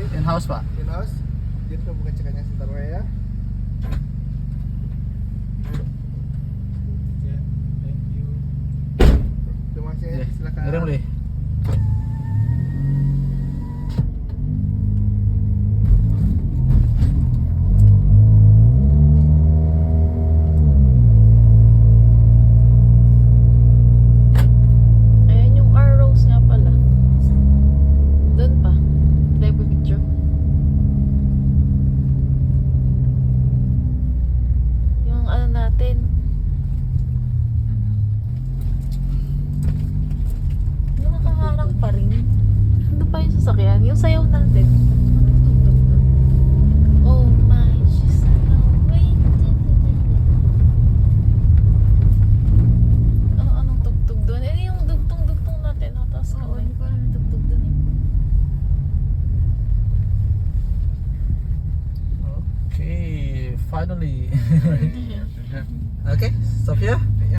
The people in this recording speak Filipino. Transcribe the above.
In-house pak? In-house. Dito bukan cekanya sebentar ya. Thank you. Terima kasih. Iya. Silakan. Ngirim deh. Ayan yung arrows nga pala. Doon pa. Tayo po picture. Yung ano natin. Yung nakaharang pa rin. Ano pa yung sasakyan? Yung sayaw natin. Anong tugtog doon? Oh my, she's away. Anong tugtog doon? Eh, yung dugtong-dugtong natin. Tapos Oo, hindi ko alam yung tugtog dun eh. Okay, finally. Okay, Sophia.